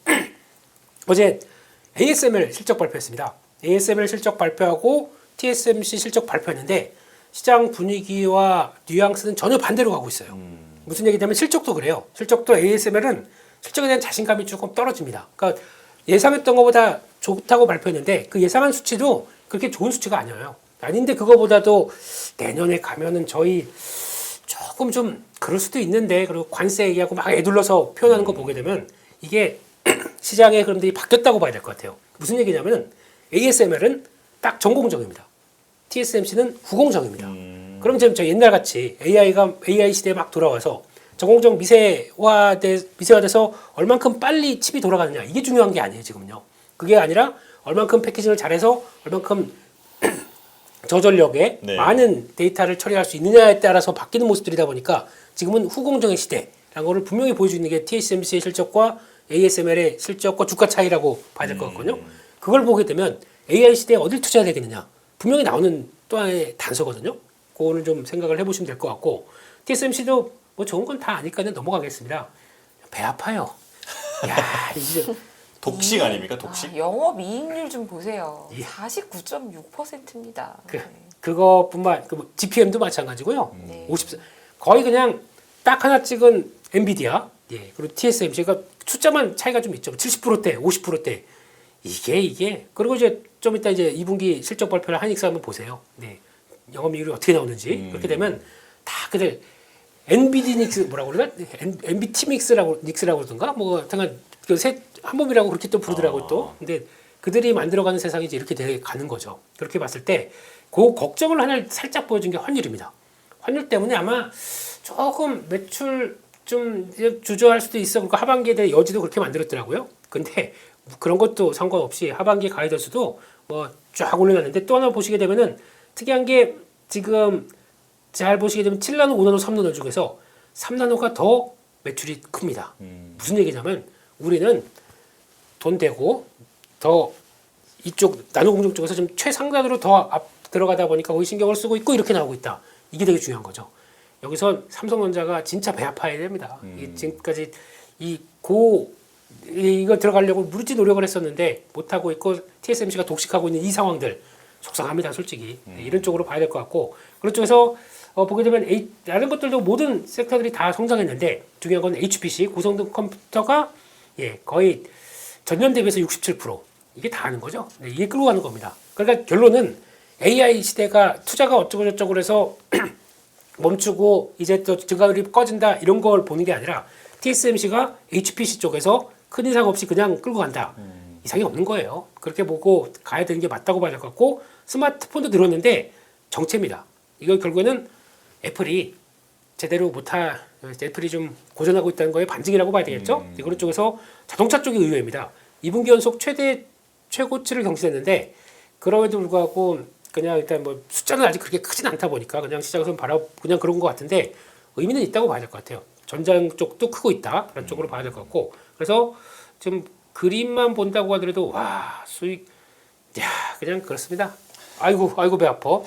어제 ASML 실적 발표했습니다. ASML 실적 발표하고 TSMC 실적 발표했는데 시장 분위기와 뉘앙스는 전혀 반대로 가고 있어요. 무슨 얘기냐면 실적도 그래요. 실적도 ASML은 실적에 대한 자신감이 조금 떨어집니다. 그러니까 예상했던 것보다 좋다고 발표했는데 그 예상한 수치도 그렇게 좋은 수치가 아니에요. 아닌데 그거보다도 내년에 가면은 저희 조금 좀 그럴 수도 있는데 그리고 관세 얘기하고 막 애둘러서 표현하는 거 보게 되면 이게 시장의 흐름들이 바뀌었다고 봐야 될 것 같아요. 무슨 얘기냐면은 ASML은 딱 전공정입니다. TSMC는 후공정입니다. 그럼 지금 저 옛날 같이 AI 시대에 막 돌아와서 전공정 미세화돼서 얼만큼 빨리 칩이 돌아가느냐 이게 중요한 게 아니에요 지금은요. 그게 아니라 얼만큼 패키징을 잘해서 얼만큼 저전력에 네. 많은 데이터를 처리할 수 있느냐에 따라서 바뀌는 모습들이다 보니까 지금은 후공정의 시대라는 것을 분명히 보여주는 게 TSMC의 실적과 ASML의 실적과 주가 차이라고 봐야 될 것 같거든요. 그걸 보게 되면 AI 시대에 어딜 투자해야 되겠느냐 분명히 나오는 또 하나의 단서거든요. 그거는 좀 생각을 해보시면 될 것 같고 TSMC도 뭐 좋은 건 다 아니까 넘어가겠습니다. 배 아파요. 야 이제 독식 아닙니까? 독식? 영업 이익률 좀 보세요. 예. 49.6%입니다. 그것뿐만 뭐 GPM도 마찬가지고요. 네. 50 거의 그냥 딱 하나 찍은 엔비디아 그리고 TSMC가 숫자만 차이가 좀 있죠. 70%대, 50%대 이게 그리고 이제 좀 이따 이제 2분기 실적 발표를 하이닉스 한번 보세요. 네. 영업이익률이 어떻게 나오는지 그렇게 되면 다 그들 엔비디 닉스 뭐라고 그러나 엔비티 닉스라고 그러던가 뭐 하여튼 한 몸이라고 그렇게 또 부르더라고요 또. 근데 그들이 만들어가는 세상이 이제 이렇게 돼 가는 거죠. 그렇게 봤을 때 그 걱정을 하나 살짝 보여준 게 환율입니다. 환율 때문에 아마 조금 매출 좀 주저할 수도 있어. 그러니까 하반기에 대한 여지도 그렇게 만들었더라고요. 근데 그런 것도 상관없이 하반기 가이던스도 뭐 쫙 올려놨는데 또 하나 보시게 되면은 특이한 게 지금 잘 보시게 되면 7나노, 5나노, 3나노 중에서 3나노가 더 매출이 큽니다. 무슨 얘기냐면 우리는 돈 대고 더 이쪽 나노 공정 쪽에서 좀 최상단으로 더 앞 들어가다 보니까 거기 신경을 쓰고 있고 이렇게 나오고 있다. 이게 되게 중요한 거죠. 여기서 삼성전자가 진짜 배 아파야 됩니다. 지금까지 이거 들어가려고 무지 노력을 했었는데 못하고 있고 TSMC가 독식하고 있는 이 상황들 속상합니다, 솔직히. 이런 쪽으로 봐야 될 것 같고 그런 쪽에서 보게 되면 다른 것들도 모든 섹터들이 다 성장했는데 중요한 건 HPC 고성능 컴퓨터가 거의 전년 대비해서 67% 이게 다 하는 거죠. 이게 끌고 가는 겁니다. 그러니까 결론은 AI 시대가 투자가 어쩌고 저쩌고 해서 멈추고 이제 또 증가율이 꺼진다 이런 걸 보는 게 아니라 TSMC가 HPC 쪽에서 큰 이상 없이 그냥 끌고 간다. 이상이 없는 거예요. 그렇게 보고 가야 되는 게 맞다고 봐야 될 것 같고 스마트폰도 늘었는데 정체입니다. 이거 결국에는 애플이 제대로 못하 애플이 좀 고전하고 있다는 거에 반증이라고 봐야 되겠죠. 이거는 쪽에서 자동차 쪽이 의외입니다. 2분기 연속 최고치를 경신했는데 그럼에도 불구하고 그냥 일단 뭐 숫자는 아직 그렇게 크진 않다 보니까 그냥 시장에서는 그냥 그런 것 같은데 의미는 있다고 봐야 될 것 같아요. 전장 쪽도 크고 있다 그런 쪽으로 봐야 될 것 같고 그래서 좀 그림만 본다고 하더라도 와 수익 야 그냥 그렇습니다. 아이고 배 아파.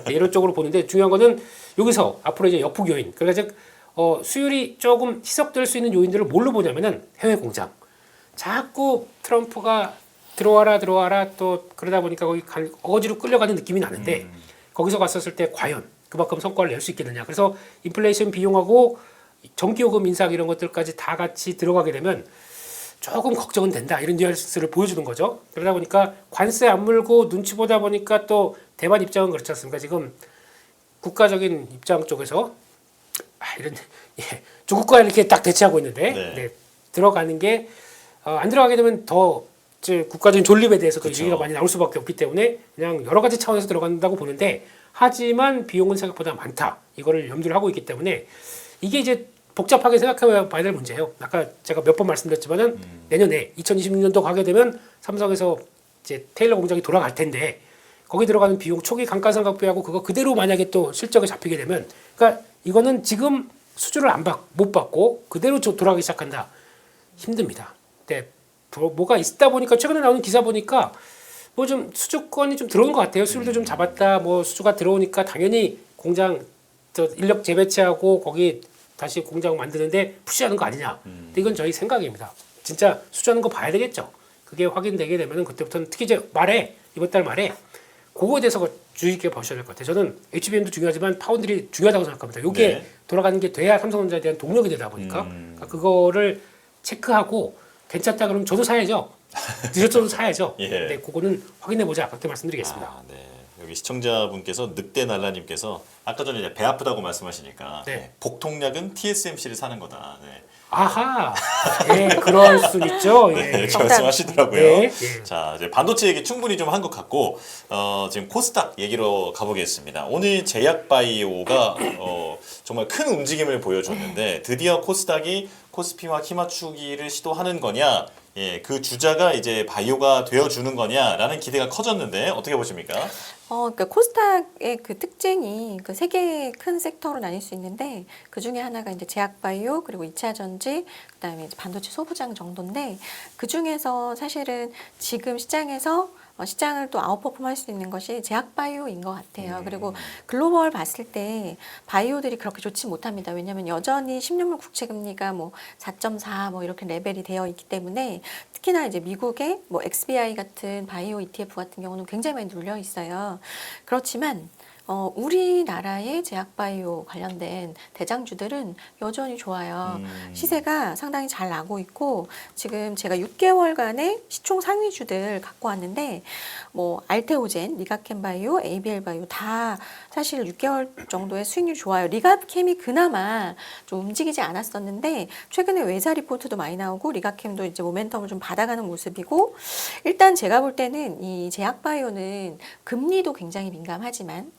네. 이런 쪽으로 보는데 중요한 거는 여기서 앞으로 이제 역폭 요인 그러니까 즉 수율이 조금 희석될 수 있는 요인들을 뭘로 보냐면은 해외 공장. 자꾸 트럼프가 들어와라 또 그러다 보니까 거기 어거지로 끌려가는 느낌이 나는데 거기서 갔었을 때 과연 그만큼 성과를 낼 수 있겠느냐. 그래서 인플레이션 비용하고 전기요금 인상 이런 것들까지 다 같이 들어가게 되면 조금 걱정은 된다. 이런 뉘앙스를 보여주는 거죠. 그러다 보니까 관세 안 물고 눈치 보다 보니까 또 대만 입장은 그렇지 않습니까? 지금 국가적인 입장 쪽에서 이런 조국과 이렇게 딱 대치하고 있는데 네. 들어가는 게 안 들어가게 되면 더 국가적인 존립에 대해서도 그쵸. 얘기가 많이 나올 수밖에 없기 때문에 그냥 여러 가지 차원에서 들어간다고 보는데 하지만 비용은 생각보다 많다. 이거를 염두를 하고 있기 때문에 이게 이제 복잡하게 생각해 봐야 될 문제예요. 아까 제가 몇 번 말씀드렸지만은 내년에 2026년도 가게 되면 삼성에서 이제 테일러 공장이 돌아갈 텐데 거기 들어가는 비용 초기 감가상각비하고 그거 그대로 만약에 또 실적에 잡히게 되면 그러니까 이거는 지금 수주를 못 받고 그대로 돌아가기 시작한다. 힘듭니다. 근데 뭐가 있다 보니까 최근에 나오는 기사 보니까 뭐 좀 수주권이 좀 들어오는 것 같아요. 수율도 좀 잡았다. 뭐 수주가 들어오니까 당연히 공장 인력 재배치하고 거기 다시 공장 만드는데 푸시하는 거 아니냐. 근데 이건 저희 생각입니다. 진짜 수주하는 거 봐야 되겠죠. 그게 확인되게 되면은 그때부터는 특히 이제 이번 달 말에 그거에 대해서 주의 깊게 보셔야 될 것 같아요. 저는 HBM도 중요하지만 파운드리 중요하다고 생각합니다. 이게 네. 돌아가는 게 돼야 삼성전자에 대한 동력이 되다 보니까 그러니까 그거를 체크하고 괜찮다 그러면 저도 사야죠. 늦었어도 사야죠. 예. 근데 그거는 확인해 보자. 그렇게 말씀드리겠습니다. 네. 여기 시청자분께서 늑대날라님께서 아까 전에 이제 배 아프다고 말씀하시니까 네. 복통약은 TSMC를 사는 거다. 네. 아하, 예, 그럴 수 있죠. 예. 네, 이렇게 정답. 말씀하시더라고요. 네, 예. 자, 이제 반도체 얘기 충분히 좀 한 것 같고 지금 코스닥 얘기로 가보겠습니다. 오늘 제약바이오가 정말 큰 움직임을 보여줬는데 드디어 코스닥이 코스피와 키맞추기를 시도하는 거냐, 예, 그 주자가 이제 바이오가 되어주는 거냐라는 기대가 커졌는데 어떻게 보십니까? 그러니까 코스닥의 그 특징이 그 세 개의 큰 섹터로 나뉠 수 있는데 그 중에 하나가 이제 제약바이오 그리고 2차 전지 그다음에 이제 반도체 소부장 정도인데 그 중에서 사실은 지금 시장에서 시장을 또 아웃퍼폼할 수 있는 것이 제약바이오인 것 같아요. 그리고 글로벌 봤을 때 바이오들이 그렇게 좋지 못합니다. 왜냐하면 여전히 10년물 국채금리가 뭐 4.4 뭐 이렇게 레벨이 되어 있기 때문에 특히나 이제 미국의 뭐 XBI 같은 바이오 ETF 같은 경우는 굉장히 많이 눌려 있어요. 그렇지만 우리나라의 제약바이오 관련된 대장주들은 여전히 좋아요. 시세가 상당히 잘 나고 있고 지금 제가 6개월간의 시총 상위주들 갖고 왔는데 뭐 알테오젠, 리가캠바이오, ABL바이오 다 사실 6개월 정도의 수익률이 좋아요. 리가캠이 그나마 좀 움직이지 않았었는데 최근에 외사 리포트도 많이 나오고 리가캠도 이제 모멘텀을 좀 받아가는 모습이고 일단 제가 볼 때는 이 제약바이오는 금리도 굉장히 민감하지만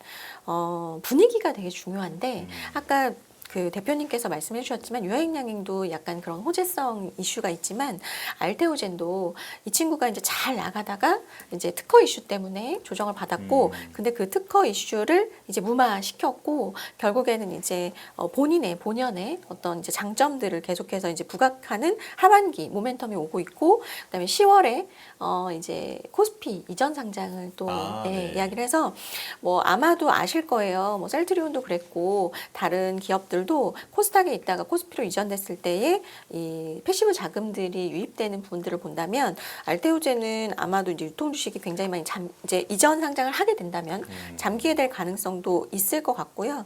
분위기가 되게 중요한데 아까 그 대표님께서 말씀해 주셨지만 유해인양행도 약간 그런 호재성 이슈가 있지만 알테오젠도 이 친구가 이제 잘 나가다가 이제 특허 이슈 때문에 조정을 받았고 근데 그 특허 이슈를 이제 무마시켰고 결국에는 이제 본연의 어떤 이제 장점들을 계속해서 이제 부각하는 하반기 모멘텀이 오고 있고 그다음에 10월에 이제 코스피 이전 상장을 또 네. 이야기를 해서 뭐 아마도 아실 거예요. 뭐 셀트리온도 그랬고 다른 기업들도 코스닥에 있다가 코스피로 이전됐을 때에 이 패시브 자금들이 유입되는 부분들을 본다면 알테오젠은 아마도 이제 유통 주식이 굉장히 많이 이제 이전 상장을 하게 된다면 잠기게 될 가능성도 있을 것 같고요.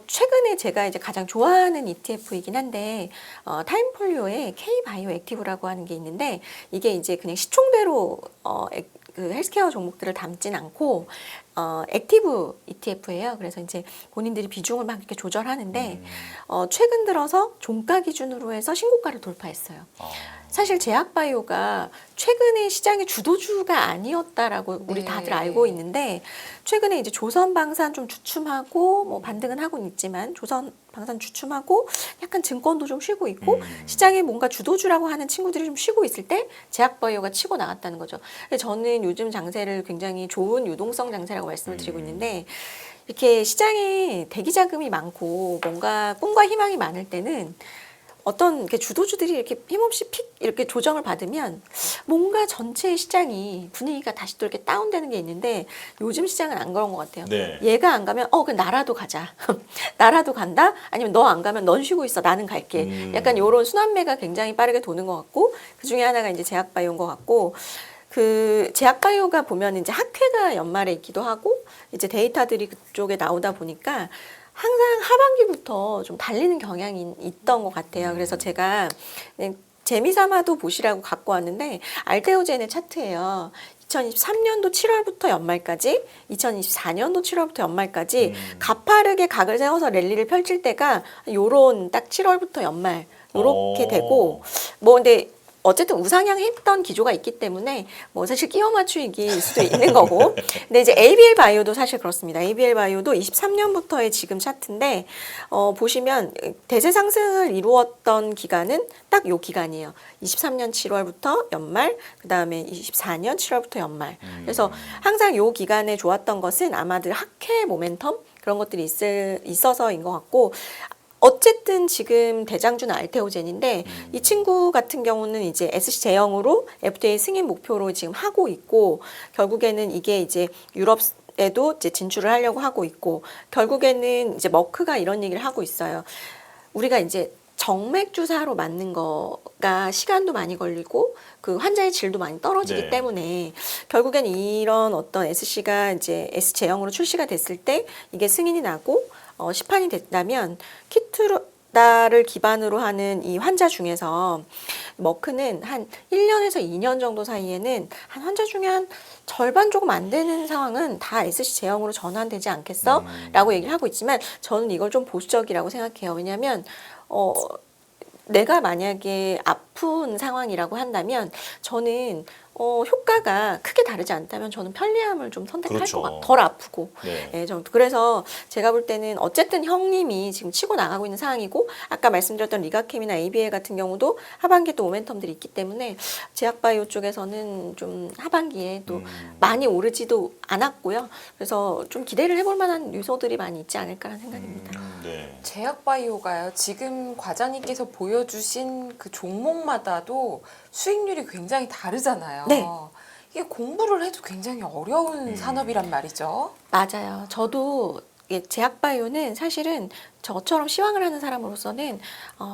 최근에 제가 이제 가장 좋아하는 ETF이긴 한데 타임폴리오의 K바이오 액티브라고 하는 게 있는데 이게 이제 그냥 시총대로 그 헬스케어 종목들을 담진 않고 액티브 ETF예요. 그래서 이제 본인들이 비중을 막 이렇게 조절하는데 최근 들어서 종가 기준으로 해서 신고가를 돌파했어요. 사실 제약바이오가 최근에 시장의 주도주가 아니었다라고 우리 네. 다들 알고 있는데 최근에 이제 조선방산 좀 주춤하고 뭐 반등은 하고는 있지만 조선방산 주춤하고 약간 증권도 좀 쉬고 있고 시장에 뭔가 주도주라고 하는 친구들이 좀 쉬고 있을 때 제약바이오가 치고 나갔다는 거죠. 그래서 저는 요즘 장세를 굉장히 좋은 유동성 장세라고 말씀을 드리고 있는데 이렇게 시장에 대기 자금이 많고 뭔가 꿈과 희망이 많을 때는 어떤 이렇게 주도주들이 이렇게 힘없이 픽 이렇게 조정을 받으면 뭔가 전체 시장이 분위기가 다시 또 이렇게 다운되는 게 있는데 요즘 시장은 안 그런 것 같아요. 네. 얘가 안 가면 그럼 나라도 가자. 나라도 간다? 아니면 너 안 가면 넌 쉬고 있어. 나는 갈게. 약간 이런 순환매가 굉장히 빠르게 도는 것 같고 그 중에 하나가 이제 제약바이오인 것 같고 그 제약바이오가 보면 이제 학회가 연말에 있기도 하고 이제 데이터들이 그쪽에 나오다 보니까 항상 하반기부터 좀 달리는 경향이 있던 것 같아요. 그래서 제가 재미삼아도 보시라고 갖고 왔는데 알테오젠의 차트예요. 2023년도 7월부터 연말까지, 2024년도 7월부터 연말까지 가파르게 각을 세워서 랠리를 펼칠 때가 요런 딱 7월부터 연말 요렇게 되고 뭐 근데 어쨌든 우상향했던 기조가 있기 때문에 뭐 사실 끼워 맞추기일 수도 있는 거고. 근데 이제 ABL 바이오도 사실 그렇습니다. ABL 바이오도 23년부터의 지금 차트인데 보시면 대세 상승을 이루었던 기간은 딱 요 기간이에요. 23년 7월부터 연말, 그다음에 24년 7월부터 연말. 그래서 항상 요 기간에 좋았던 것은 아마도 학회 모멘텀 그런 것들이 있어서인 것 같고 어쨌든 지금 대장주는 알테오젠인데 이 친구 같은 경우는 이제 SC 제형으로 FDA 승인 목표로 지금 하고 있고 결국에는 이게 이제 유럽에도 이제 진출을 하려고 하고 있고 결국에는 이제 머크가 이런 얘기를 하고 있어요. 우리가 이제 정맥 주사로 맞는 거가 시간도 많이 걸리고 그 환자의 질도 많이 떨어지기 네. 때문에 결국엔 이런 어떤 SC가 이제 S 제형으로 출시가 됐을 때 이게 승인이 나고 시판이 됐다면 키투라를 기반으로 하는 이 환자 중에서 머크는 한 1년에서 2년 정도 사이에는 한 환자 중에 한 절반 조금 안 되는 상황은 다 SC 제형으로 전환되지 않겠어? 라고 얘기를 하고 있지만 저는 이걸 좀 보수적이라고 생각해요. 왜냐하면 내가 만약에 아픈 상황이라고 한다면 저는 효과가 크게 다르지 않다면 저는 편리함을 좀 선택할 그렇죠. 것 같아요. 덜 아프고. 네. 예, 그래서 제가 볼 때는 어쨌든 형님이 지금 치고 나가고 있는 상황이고 아까 말씀드렸던 리가캠이나 ABL 같은 경우도 하반기에 또 모멘텀들이 있기 때문에 제약바이오 쪽에서는 좀 하반기에 또 많이 오르지도 않았고요. 그래서 좀 기대를 해볼 만한 요소들이 많이 있지 않을까라는 생각입니다. 네. 제약바이오가요. 지금 과장님께서 보여주신 그 종목마다도 수익률이 굉장히 다르잖아요. 네. 이게 공부를 해도 굉장히 어려운 산업이란 말이죠. 맞아요. 저도 제약바이오는 사실은 저처럼 시황을 하는 사람으로서는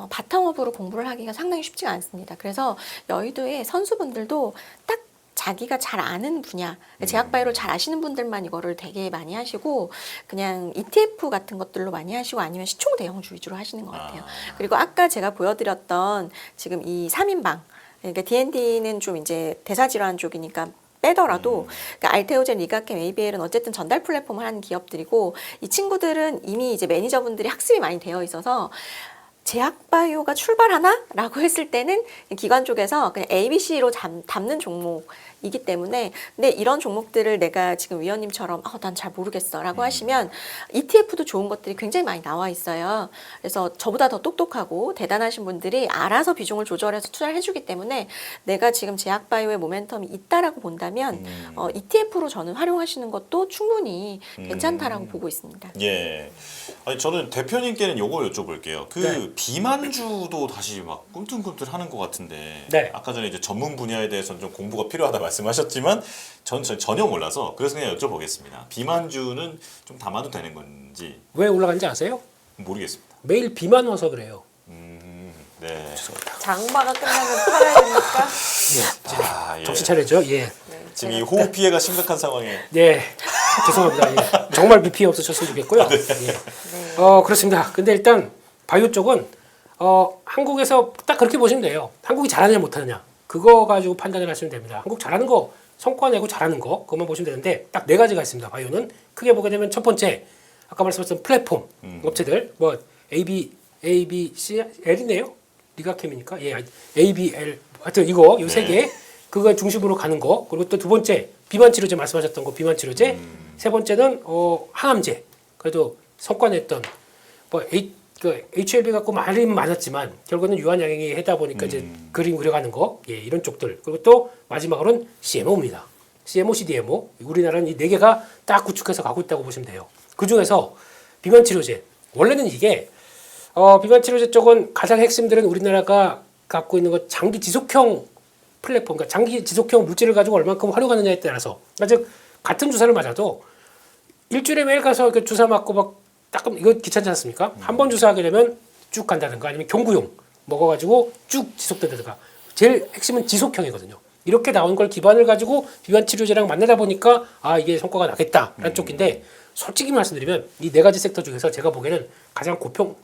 바탕업으로 공부를 하기가 상당히 쉽지가 않습니다. 그래서 여의도의 선수분들도 딱 자기가 잘 아는 분야, 제약바이오를 잘 아시는 분들만 이거를 되게 많이 하시고 그냥 ETF 같은 것들로 많이 하시고 아니면 시총 대형주 위주로 하시는 것 같아요. 그리고 아까 제가 보여드렸던 지금 이 3인방, 그러니까 D&D는 좀 이제 대사질환 쪽이니까 빼더라도 그러니까 알테오젠, 리가캠, ABL은 어쨌든 전달 플랫폼을 하는 기업들이고 이 친구들은 이미 이제 매니저분들이 학습이 많이 되어 있어서 제약바이오가 출발하나? 라고 했을 때는 기관 쪽에서 그냥 ABC로 담는 종목이기 때문에 근데 이런 종목들을 내가 지금 위원님처럼 난 잘 모르겠어 라고 하시면 ETF도 좋은 것들이 굉장히 많이 나와 있어요. 그래서 저보다 더 똑똑하고 대단하신 분들이 알아서 비중을 조절해서 투자를 해주기 때문에 내가 지금 제약바이오의 모멘텀이 있다라고 본다면 ETF로 저는 활용하시는 것도 충분히 괜찮다라고 보고 있습니다. 예. 아니 저는 대표님께는 요거 여쭤볼게요. 그 네. 비만주도 다시 막 꿈틀꿈틀하는 것 같은데 네. 아까 전에 이제 전문 분야에 대해서는 좀 공부가 필요하다 말씀하셨지만 전 전혀 몰라서 그래서 그냥 여쭤보겠습니다. 비만주는 좀 담아도 되는 건지 왜 올라간지 아세요? 모르겠습니다. 매일 비만 와서 그래요. 네. 장마가 끝나면 팔아야 되니까. 예. 정신 차려죠. 예. 네, 지금 이 호흡 피해가 심각한 상황에 네. 죄송합니다. 예. 정말 비피 없으셨으면 좋겠고요. 예. 그렇습니다. 근데 일단 바이오 쪽은 한국에서 딱 그렇게 보시면 돼요. 한국이 잘하느냐 못하느냐 그거 가지고 판단을 하시면 됩니다. 한국 잘하는 거 성과 내고 잘하는 거 그것만 보시면 되는데 딱 네 가지가 있습니다. 바이오는 크게 보게 되면 첫 번째 아까 말씀하셨던 플랫폼 업체들 뭐 ABCL이네요. 리가캠이니까 예 ABL 하여튼 이거 요 세 개 그거 중심으로 가는 거 그리고 또 두 번째 비만 치료제 말씀하셨던 거 비만 치료제 세 번째는 항암제 그래도 성과 냈던 뭐 HLB 갖고 말이 많았지만 결국은 유한양행이 하다 보니까 이제 그림 그려가는 거 예, 이런 쪽들 그리고 또 마지막으로는 CMO입니다. CMO, CDMO 우리나라는 이 네 개가 딱 구축해서 가고 있다고 보시면 돼요. 그 중에서 비만 치료제 원래는 이게 비만 치료제 쪽은 가장 핵심들은 우리나라가 갖고 있는 거 장기 지속형 플랫폼, 그러니까 장기 지속형 물질을 가지고 얼만큼 활용하느냐에 따라서 그러니까 즉 같은 주사를 맞아도 일주일에 매일 가서 이렇게 주사 맞고 막 따끔 이거 귀찮지 않습니까? 한 번 주사하게 되면 쭉 간다든가 아니면 경구용 먹어가지고 쭉 지속된다든가 제일 핵심은 지속형이거든요. 이렇게 나온 걸 기반을 가지고 비만 치료제랑 만나다 보니까 아 이게 성과가 나겠다라는 쪽인데 솔직히 말씀드리면 이 네 가지 섹터 중에서 제가 보기에는 가장 고평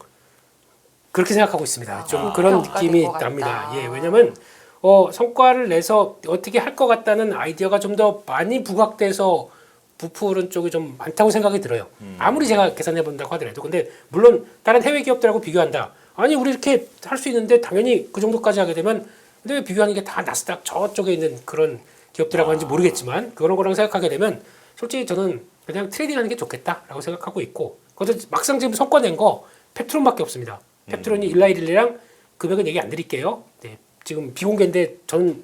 그렇게 생각하고 있습니다. 좀 그런 느낌이 납니다. 예, 왜냐면 성과를 내서 어떻게 할 것 같다는 아이디어가 좀 더 많이 부각돼서 부풀은 쪽이 좀 많다고 생각이 들어요. 아무리 제가 계산해 본다고 하더라도. 근데 물론 다른 해외 기업들하고 비교한다. 아니 우리 이렇게 할 수 있는데 당연히 그 정도까지 하게 되면 근데 왜 비교하는 게 다 나스닥 저쪽에 있는 그런 기업들하고 하는지 모르겠지만 그런 거랑 생각하게 되면 솔직히 저는 그냥 트레이딩하는 게 좋겠다라고 생각하고 있고 그것도 막상 지금 성과 낸 거 펩트론밖에 없습니다. 펩트론이 1라이릴리랑 금액은 얘기 안 드릴게요. 네, 지금 비공개인데 저는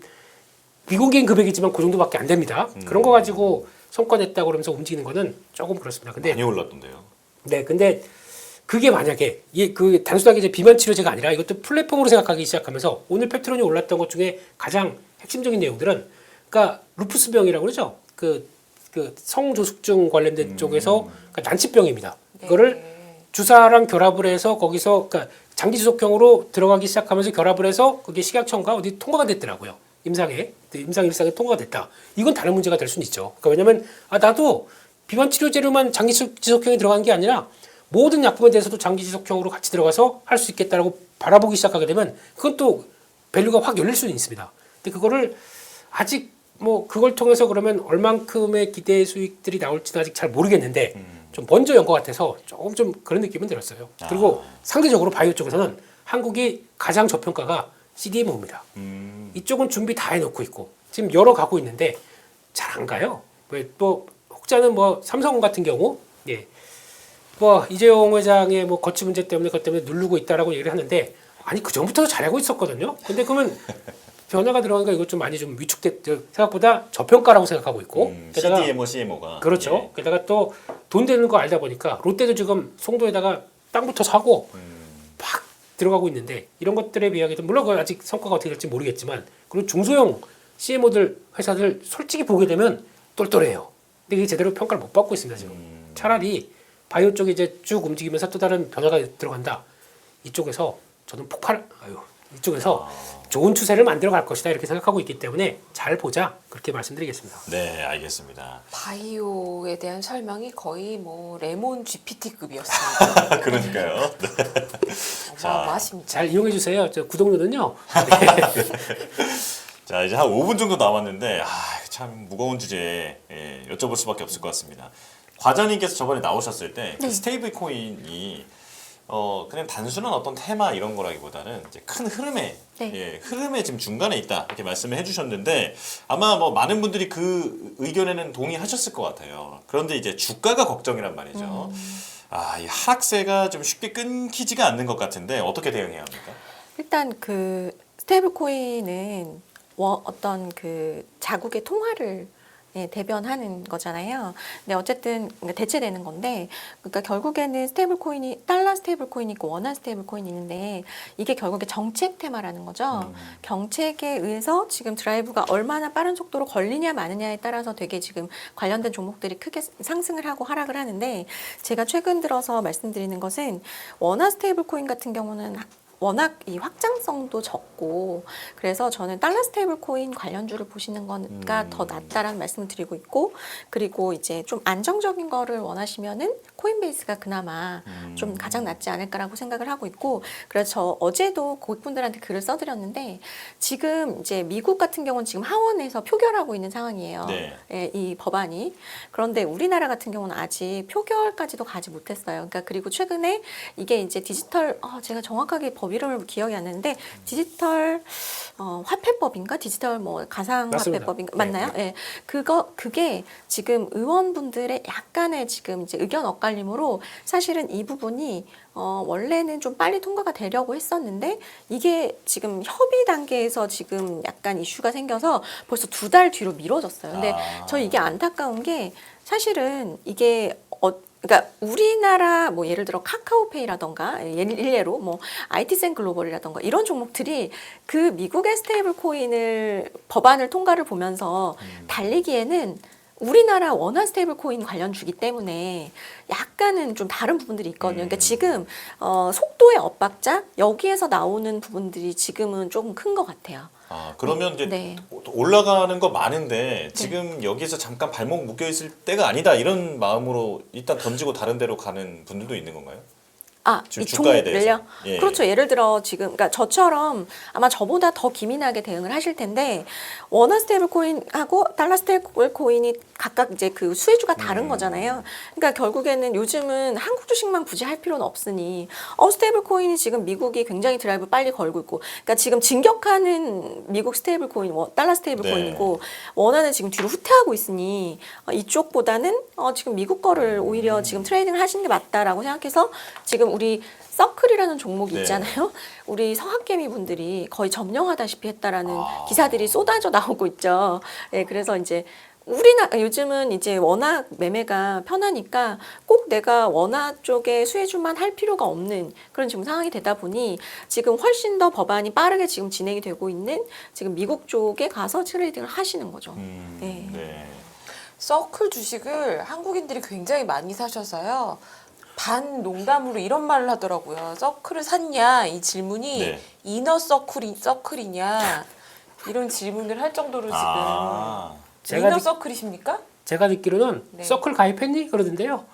비공개인 금액이지만 그 정도밖에 안 됩니다. 그런 거 가지고 성과 냈다고 그러면서 움직이는 거는 조금 그렇습니다. 근데 많이 올랐던데요. 네, 근데 그게 만약에 그 단순하게 이제 비만 치료제가 아니라 이것도 플랫폼으로 생각하기 시작하면서 오늘 펩트론이 올랐던 것 중에 가장 핵심적인 내용들은 그러니까 루푸스병이라고 그러죠. 그 성조숙증 관련된 쪽에서 그러니까 난치병입니다. 이거를 주사랑 결합을 해서 거기서 그러니까 장기 지속형으로 들어가기 시작하면서 결합을 해서 그게 식약청과 어디 통과가 됐더라고요. 임상 일상에 통과가 됐다. 이건 다른 문제가 될 수는 있죠. 그러니까 왜냐면 나도 비만 치료제로만 장기 지속형이 들어간 게 아니라 모든 약품에 대해서도 장기 지속형으로 같이 들어가서 할 수 있겠다라고 바라보기 시작하게 되면 그건 또 밸류가 확 열릴 수는 있습니다. 근데 그거를 아직 뭐 그걸 통해서 그러면 얼만큼의 기대 수익들이 나올지는 아직 잘 모르겠는데 좀 먼저 연 것 같아서 조금 좀 그런 느낌은 들었어요. 그리고 상대적으로 바이오 쪽에서는 한국이 가장 저평가가 CDMO입니다. 이쪽은 준비 다 해놓고 있고 지금 열어 가고 있는데 잘 안 가요. 왜 또 혹자는 뭐 삼성 같은 경우 예. 뭐 이재용 회장의 뭐 거치 문제 때문에 그것 때문에 누르고 있다라고 얘기를 하는데 아니 그 전부터 잘하고 있었거든요. 근데 그러면 변화가 들어가니까 이거 좀 많이 좀 위축됐 생각보다 저평가라고 생각하고 있고 게다가 CDMO, CMO가 그렇죠. 예. 게다가 또 돈 되는 거 알다 보니까 롯데도 지금 송도에다가 땅부터 사고 팍 들어가고 있는데 이런 것들에 비하면 물론 그건 아직 성과가 어떻게 될지 모르겠지만 그리고 중소형 CMO들 회사들 솔직히 보게 되면 똘똘해요. 근데 이게 제대로 평가를 못 받고 있습니다 지금. 차라리 바이오 쪽이 이제 쭉 움직이면서 또 다른 변화가 들어간다. 이쪽에서 저는 이쪽에서 좋은 추세를 만들어 갈 것이다 이렇게 생각하고 있기 때문에 잘 보자 그렇게 말씀드리겠습니다. 네, 알겠습니다. 바이오에 대한 설명이 거의 뭐 레몬 GPT급이었습니다. 그러니까요. 맞습니다. 잘 이용해 주세요. 저 구독료는요. 자, 이제 한 5분 정도 남았는데 참 무거운 주제에 여쭤볼 수밖에 없을 것 같습니다. 과장님께서 저번에 나오셨을 때 그 스테이블 코인이 그냥 단순한 어떤 테마 이런 거라기보다는 이제 큰 흐름에 흐름의 지금 중간에 있다 이렇게 말씀을 해주셨는데 아마 뭐 많은 분들이 그 의견에는 동의하셨을 것 같아요. 그런데 이제 주가가 걱정이란 말이죠. 이 하락세가 좀 쉽게 끊기지가 않는 것 같은데 어떻게 대응해야 합니까? 일단 그 스테이블 코인은 어떤 그 자국의 통화를 대변하는 거잖아요. 근데 어쨌든 대체되는 건데, 그러니까 결국에는 스테이블 코인이 달러 스테이블 코인이 있고 원화 스테이블 코인이 있는데 이게 결국에 정책 테마라는 거죠. 정책에 의해서 지금 드라이브가 얼마나 빠른 속도로 걸리냐 마느냐에 따라서 되게 지금 관련된 종목들이 크게 상승을 하고 하락을 하는데 제가 최근 들어서 말씀드리는 것은 원화 스테이블 코인 같은 경우는 워낙 이 확장성도 적고 그래서 저는 달러 스테이블 코인 관련주를 보시는 거가 더 낫다라는 말씀을 드리고 있고 그리고 이제 좀 안정적인 거를 원하시면은 코인베이스가 그나마 좀 가장 낫지 않을까라고 생각을 하고 있고, 그래서 저 어제도 고객분들한테 글을 써드렸는데, 지금 이제 미국 같은 경우는 지금 하원에서 표결하고 있는 상황이에요. 네. 예, 이 법안이. 그런데 우리나라 같은 경우는 아직 표결까지도 가지 못했어요. 그러니까 그리고 최근에 이게 이제 디지털, 제가 정확하게 법 이름을 기억이 안 나는데, 디지털 화폐법인가? 디지털 뭐 가상화폐법인가? 맞나요? 예. 그게 지금 의원분들의 약간의 지금 이제 의견 엇갈림으로 사실은 이 부분이 원래는 좀 빨리 통과가 되려고 했었는데, 이게 지금 협의 단계에서 지금 약간 이슈가 생겨서 벌써 2달 뒤로 미뤄졌어요. 근데 저 이게 안타까운 게, 사실은 이게 그러니까 우리나라 뭐 예를 들어 카카오페이라던가 일례로 뭐 IT센 글로벌이라던가 이런 종목들이 그 미국의 스테이블 코인을 법안을 통과를 보면서 달리기에는 우리나라 원화 스테이블 코인 관련주기 때문에 약간은 좀 다른 부분들이 있거든요. 그러니까 지금 속도의 엇박자, 여기에서 나오는 부분들이 지금은 조금 큰 것 같아요. 그러면 이제 네. 올라가는 거 많은데 지금 여기서 잠깐 발목 묶여 있을 때가 아니다, 이런 마음으로 일단 던지고 다른 데로 가는 분들도 있는 건가요? 지금 이 주가에 대해서. 종목을요? 예. 그렇죠. 예를 들어 지금, 그러니까 저처럼 아마 저보다 더 기민하게 대응을 하실 텐데, 원화 스테이블 코인하고 달러 스테이블 코인이 각각 이제 그 수혜주가 다른 거잖아요. 그러니까 결국에는 요즘은 한국 주식만 굳이 할 필요는 없으니, 스테이블 코인이 지금 미국이 굉장히 드라이브 빨리 걸고 있고, 그러니까 지금 진격하는 미국 스테이블 코인, 달러 스테이블 네. 코인이고, 원화는 지금 뒤로 후퇴하고 있으니 이쪽보다는 지금 미국 거를 오히려 지금 트레이딩을 하시는 게 맞다라고 생각해서, 지금 우리 서클이라는 종목이 네. 있잖아요. 우리 서학개미 분들이 거의 점령하다시피 했다라는 기사들이 쏟아져 나오고 있죠. 예, 그래서 이제 요즘은 이제 워낙 매매가 편하니까 꼭 내가 원화 쪽에 수혜주만 할 필요가 없는 그런 지금 상황이 되다 보니, 지금 훨씬 더 법안이 빠르게 지금 진행이 되고 있는 지금 미국 쪽에 가서 트레이딩을 하시는 거죠. 네. 네. 서클 주식을 한국인들이 굉장히 많이 사셔서요. 반 농담으로 이런 말을 하더라고요. 서클을 샀냐, 이 질문이 네. 이너 서클이냐 이런 질문을 할 정도로 지금 이너 서클이십니까? 제가 듣기로는 네. 서클 가입했니? 그러던데요.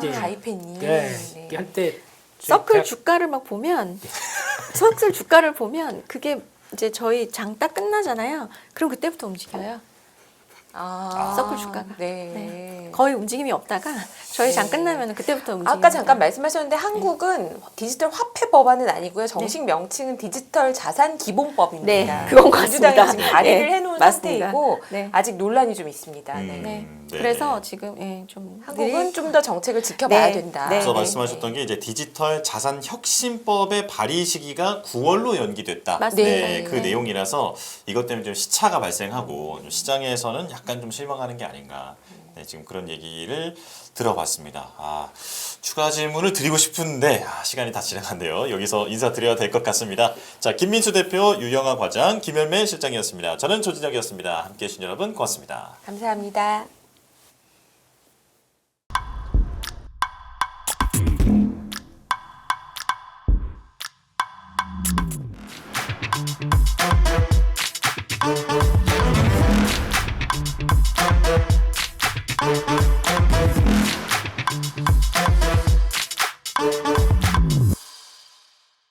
예. 가입했니? 네. 네. 한때 서클 주가를 막 보면 서클 주가를 보면 그게 이제 저희 장 딱 끝나잖아요. 그럼 그때부터 움직여요. 서클 주가가. 네. 거의 움직임이 없다가 저희 장 네. 끝나면 그때부터 움직여요. 아까 잠깐 말씀하셨는데 한국은 디지털 화폐 법안은 아니고요. 정식 명칭은 디지털 자산 기본법입니다. 네, 그건 민주당이 맞습니다. 지금 발의를 네, 해놓은 맞습니다. 상태이고 네. 아직 논란이 좀 있습니다. 네. 네. 네. 그래서 지금 좀 한국은 좀 더 정책을 지켜봐야 네. 된다. 네. 앞서 말씀하셨던 게 이제 디지털 자산 혁신법의 발의 시기가 9월로 연기됐다. 맞습니다. 네, 그 네. 내용이라서 이것 때문에 좀 시차가 발생하고 좀 시장에서는 약간 좀 실망하는 게 아닌가. 네, 지금 그런 얘기를 들어봤습니다. 추가 질문을 드리고 싶은데 시간이 다 지나갔네요. 여기서 인사드려야 될 것 같습니다. 자, 김민수 대표, 유영아 과장, 김열매 실장이었습니다. 저는 조진혁이었습니다. 함께해 주신 여러분 고맙습니다. 감사합니다.